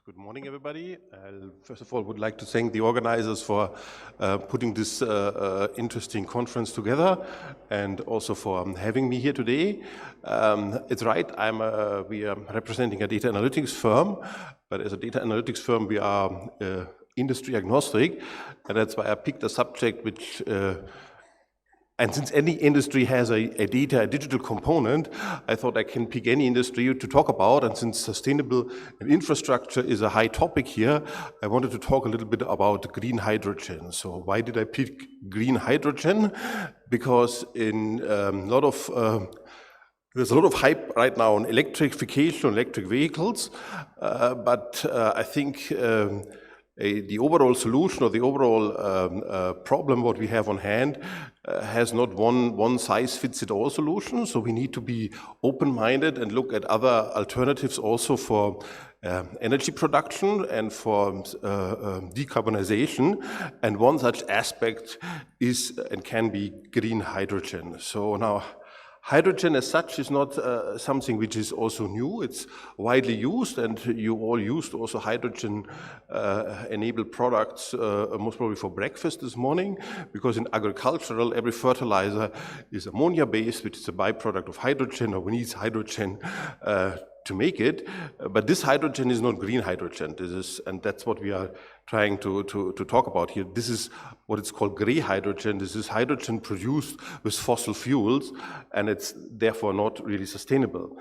Good morning, everybody. First of all, would like to thank the organizers for putting this interesting conference together, and also for having me here today. It's right, we are representing a data analytics firm, but as a data analytics firm, we are industry agnostic, and that's why I picked a subject which and since any industry has a digital component, I thought I can pick any industry to talk about. And since sustainable and infrastructure is a high topic here, I wanted to talk a little bit about green hydrogen. So why did I pick green hydrogen? Because in there's a lot of hype right now on electrification, electric vehicles, but I think the overall solution or the overall problem what we have on hand has not one size fits it all solution. So we need to be open-minded and look at other alternatives also for energy production and for decarbonization. And one such aspect is and can be green hydrogen. So now, hydrogen as such is not something which is also new. It's widely used, and you all used also hydrogen-enabled products, most probably for breakfast this morning, because in agricultural, every fertilizer is ammonia-based, which is a byproduct of hydrogen, or needs hydrogen to make it. But this hydrogen is not green hydrogen. And that's what we are trying to talk about here. This is what it's called gray hydrogen. This is hydrogen produced with fossil fuels, and it's therefore not really sustainable.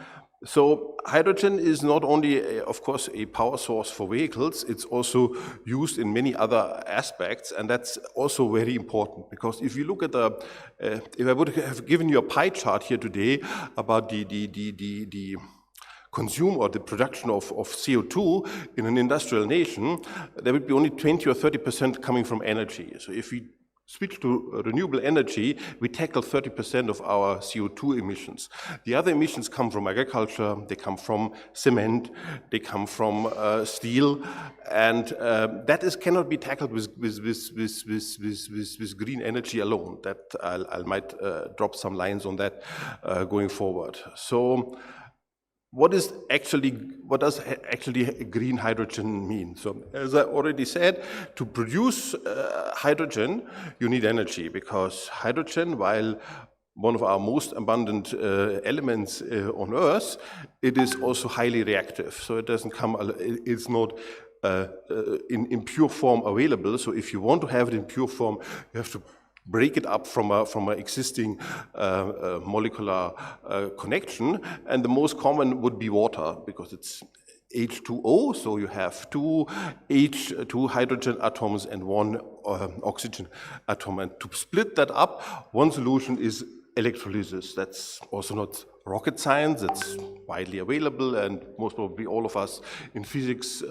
So hydrogen is not only, of course, a power source for vehicles, it's also used in many other aspects, and that's also very important, because if you look at if I would have given you a pie chart here today about the consume or the production of CO2 in an industrial nation, there would be only 20 or 30% coming from energy. So if we switch to renewable energy, we tackle 30% of our CO2 emissions. The other emissions come from agriculture, they come from cement, they come from steel, and that cannot be tackled with green energy alone. That I might drop some lines on that going forward. So what does actually green hydrogen mean? So, as I already said, to produce hydrogen, you need energy, because hydrogen, while one of our most abundant elements on Earth, it is also highly reactive. So it doesn't come, it's not in pure form available. So if you want to have it in pure form, you have to break it up from an existing molecular connection, and the most common would be water, because it's H2O, so you have two hydrogen atoms and one oxygen atom, and to split that up, one solution is electrolysis. That's also not rocket science, it's widely available, and most probably all of us in physics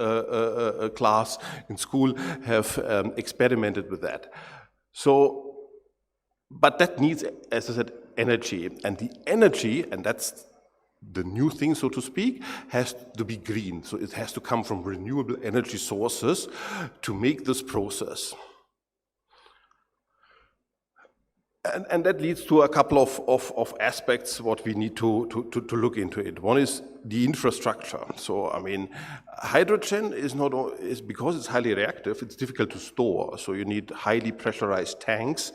class in school have experimented with that. So, but that needs, as I said, energy. And the energy, and that's the new thing, so to speak, has to be green. So it has to come from renewable energy sources to make this process. And that leads to a couple of aspects what we need to look into it. One is the infrastructure. So, I mean, hydrogen is because it's highly reactive, it's difficult to store. So you need highly pressurized tanks.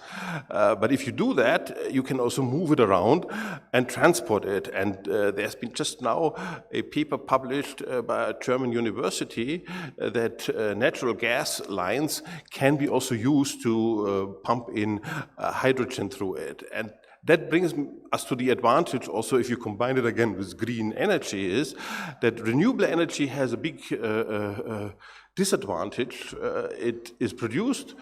But if you do that, you can also move it around and transport it. And there's been just now a paper published by a German university that natural gas lines can be also used to pump in hydrogen through it. And that brings us to the advantage also, if you combine it again with green energy, is that renewable energy has a big disadvantage. It is produced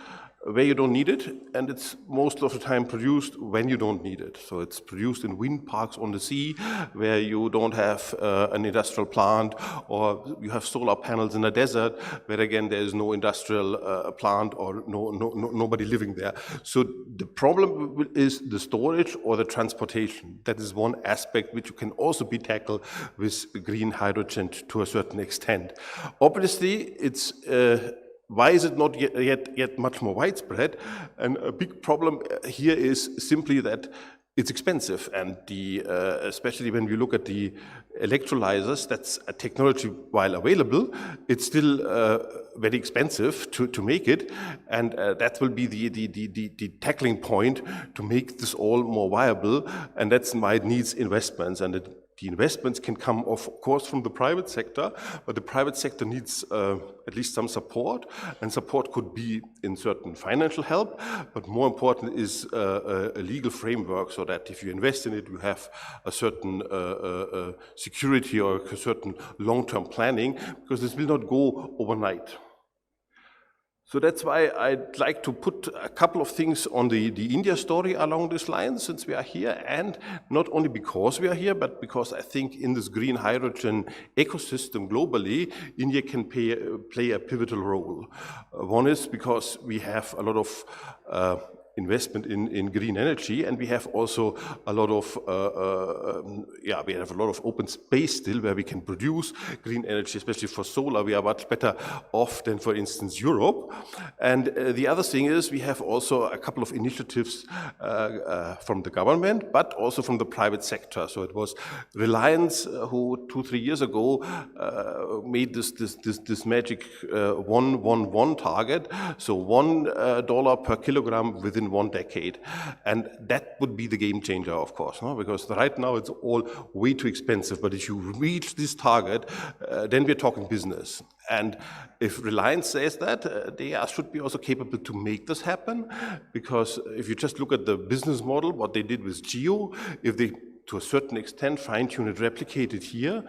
where you don't need it, and it's most of the time produced when you don't need it. So it's produced in wind parks on the sea, where you don't have an industrial plant, or you have solar panels in a desert, where again there is no industrial plant or nobody living there. So the problem is the storage or the transportation. That is one aspect which can also be tackled with green hydrogen to a certain extent. Obviously, it's why is it not yet much more widespread? And a big problem here is simply that it's expensive, and especially when we look at the electrolyzers, that's a technology, while available, it's still very expensive to make it, and that will be the tackling point to make this all more viable, and that's why it needs investments, and the investments can come, of course, from the private sector, but the private sector needs at least some support, and support could be in certain financial help, but more important is a legal framework, so that if you invest in it, you have a certain security or a certain long-term planning, because this will not go overnight. So that's why I'd like to put a couple of things on the India story along this line, since we are here, and not only because we are here, but because I think in this green hydrogen ecosystem globally, India can play a pivotal role. One is because we have a lot of investment in green energy, and we have also a lot of we have a lot of open space still where we can produce green energy, especially for solar. We are much better off than, for instance, Europe. And the other thing is we have also a couple of initiatives from the government, but also from the private sector. So it was Reliance who 2-3 years ago made this magic 1-1-1 target, so $1 per kilogram within 1 decade, and that would be the game changer, of course, no? Because right now it's all way too expensive, but if you reach this target, then we're talking business. And if Reliance says that, they should be also capable to make this happen, because if you just look at the business model, what they did with Geo, if they to a certain extent fine-tune it, replicate it here,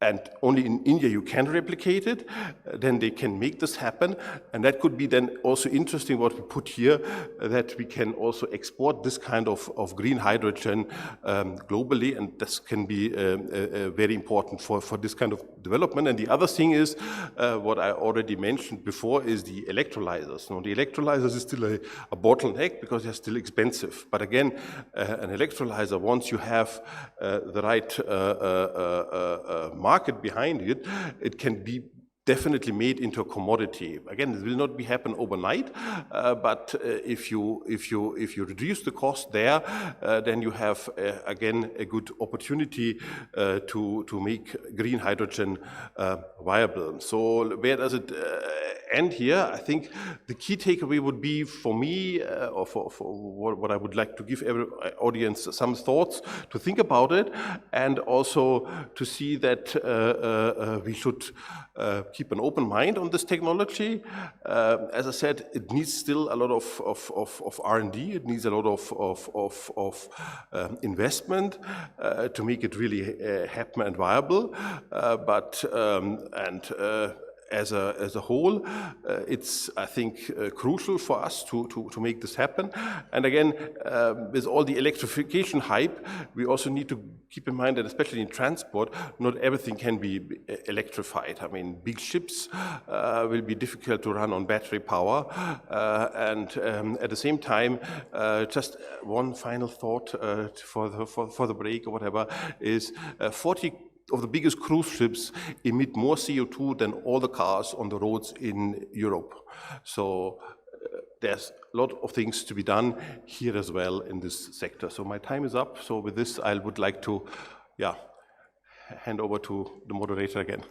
and only in India you can replicate it, then they can make this happen. And that could be then also interesting what we put here, that we can also export this kind of green hydrogen globally, and this can be very important for this kind of development. And the other thing is, what I already mentioned before, is the electrolyzers. Now, the electrolyzers is still a bottleneck because they're still expensive. But again, an electrolyzer, once you have the right market behind it, it can be definitely made into a commodity. Again, it will not happen overnight, but if you reduce the cost there, then you have again a good opportunity to make green hydrogen viable. So where does it end here? I think the key takeaway would be for me, or for what I would like to give every audience some thoughts to think about it, and also to see that we should keep an open mind on this technology. As I said, it needs still a lot of R&D. It needs a lot of investment to make it really happen and viable. As a whole, it's, I think, crucial for us to make this happen. And again, with all the electrification hype, we also need to keep in mind that, especially in transport, not everything can be electrified. I mean, big ships will be difficult to run on battery power. And at the same time, just one final thought for the break or whatever is 40 of the biggest cruise ships emit more CO2 than all the cars on the roads in Europe. So there's a lot of things to be done here as well in this sector. So my time is up. So with this, I would like to hand over to the moderator again.